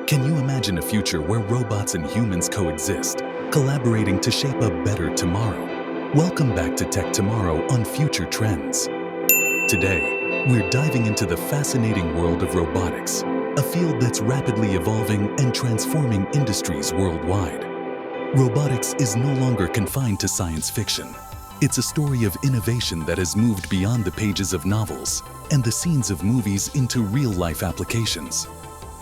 Can you imagine a future where robots and humans coexist, collaborating to shape a better tomorrow? Welcome back to Tech Tomorrow on Future Trends. Today, we're diving into the fascinating world of robotics, a field that's rapidly evolving and transforming industries worldwide. Robotics is no longer confined to science fiction. It's a story of innovation that has moved beyond the pages of novels and the scenes of movies into real-life applications.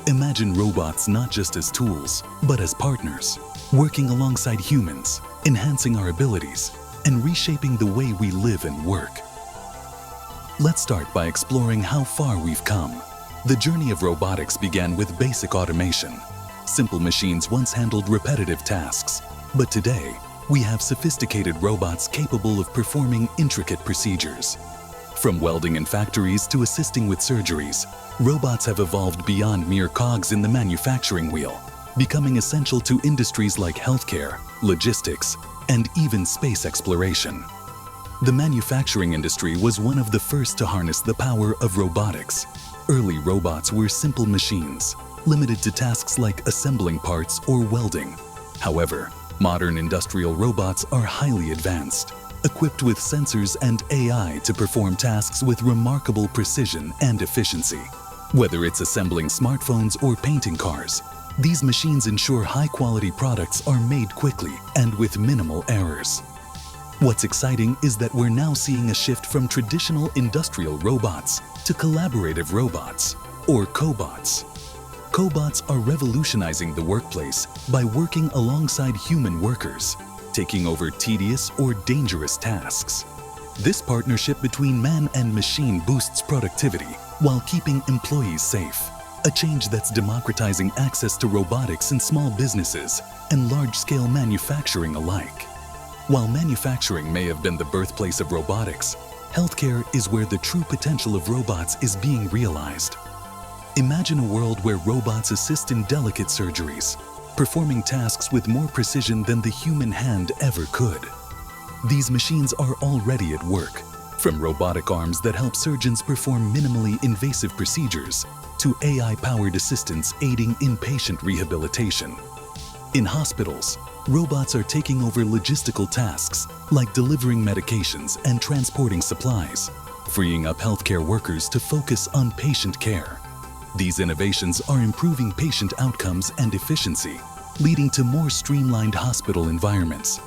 Imagine robots not just as tools, but as partners, working alongside humans, enhancing our abilities, and reshaping the way we live and work. Let's start by exploring how far we've come. The journey of robotics began with basic automation. Simple machines once handled repetitive tasks, but today, we have sophisticated robots capable of performing intricate procedures. From welding in factories to assisting with surgeries, robots have evolved beyond mere cogs in the manufacturing wheel, becoming essential to industries like healthcare, logistics, and even space exploration. The manufacturing industry was one of the first to harness the power of robotics. Early robots were simple machines, limited to tasks like assembling parts or welding. However, modern industrial robots are highly advanced, equipped with sensors and AI to perform tasks with remarkable precision and efficiency. Whether it's assembling smartphones or painting cars, these machines ensure high-quality products are made quickly and with minimal errors. What's exciting is that we're now seeing a shift from traditional industrial robots to collaborative robots, or cobots. Cobots are revolutionizing the workplace by working alongside human workers, taking over tedious or dangerous tasks. This partnership between man and machine boosts productivity while keeping employees safe, a change that's democratizing access to robotics in small businesses and large-scale manufacturing alike. While manufacturing may have been the birthplace of robotics, healthcare is where the true potential of robots is being realized. Imagine a world where robots assist in delicate surgeries, performing tasks with more precision than the human hand ever could. These machines are already at work, from robotic arms that help surgeons perform minimally invasive procedures to AI-powered assistants aiding in patient rehabilitation. In hospitals, robots are taking over logistical tasks like delivering medications and transporting supplies, freeing up healthcare workers to focus on patient care. These innovations are improving patient outcomes and efficiency, leading to more streamlined hospital environments.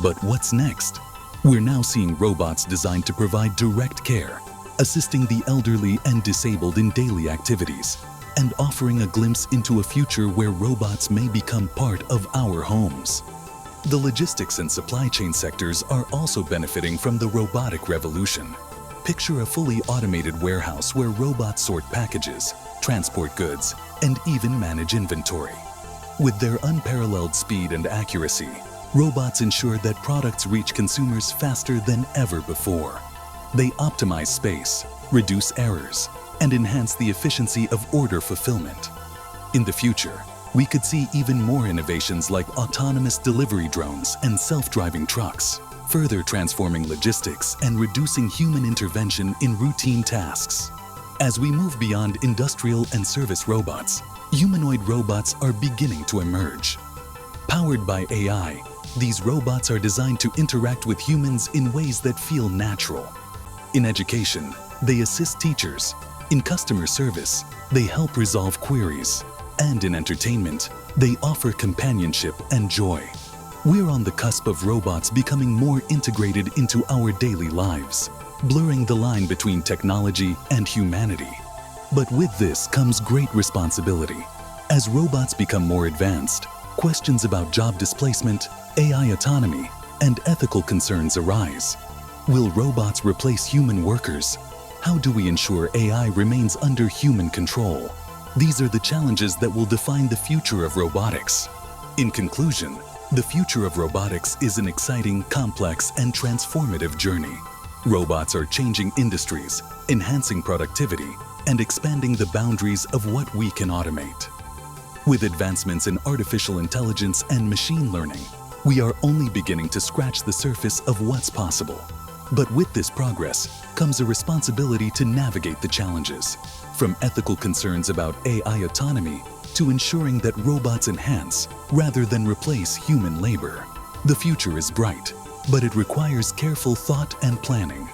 But what's next? We're now seeing robots designed to provide direct care, assisting the elderly and disabled in daily activities, and offering a glimpse into a future where robots may become part of our homes. The logistics and supply chain sectors are also benefiting from the robotic revolution. Picture a fully automated warehouse where robots sort packages, transport goods, and even manage inventory. With their unparalleled speed and accuracy, robots ensure that products reach consumers faster than ever before. They optimize space, reduce errors, and enhance the efficiency of order fulfillment. In the future, we could see even more innovations like autonomous delivery drones and self-driving trucks, further transforming logistics and reducing human intervention in routine tasks. As we move beyond industrial and service robots, humanoid robots are beginning to emerge. Powered by AI, these robots are designed to interact with humans in ways that feel natural. In education, they assist teachers. In customer service, they help resolve queries. And in entertainment, they offer companionship and joy. We're on the cusp of robots becoming more integrated into our daily lives, blurring the line between technology and humanity. But with this comes great responsibility. As robots become more advanced, questions about job displacement, AI autonomy, and ethical concerns arise. Will robots replace human workers? How do we ensure AI remains under human control? These are the challenges that will define the future of robotics. In conclusion, the future of robotics is an exciting, complex, and transformative journey. Robots are changing industries, enhancing productivity, and expanding the boundaries of what we can automate. With advancements in artificial intelligence and machine learning, we are only beginning to scratch the surface of what's possible. But with this progress comes a responsibility to navigate the challenges, from ethical concerns about AI autonomy to ensuring that robots enhance rather than replace human labor. The future is bright, but it requires careful thought and planning.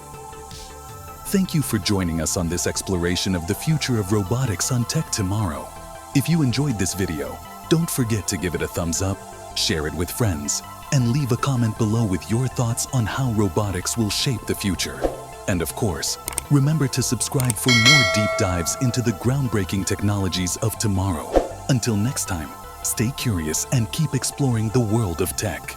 Thank you for joining us on this exploration of the future of robotics on Tech Tomorrow. If you enjoyed this video, don't forget to give it a thumbs up, share it with friends, and leave a comment below with your thoughts on how robotics will shape the future. And of course, remember to subscribe for more deep dives into the groundbreaking technologies of tomorrow. Until next time, stay curious and keep exploring the world of tech.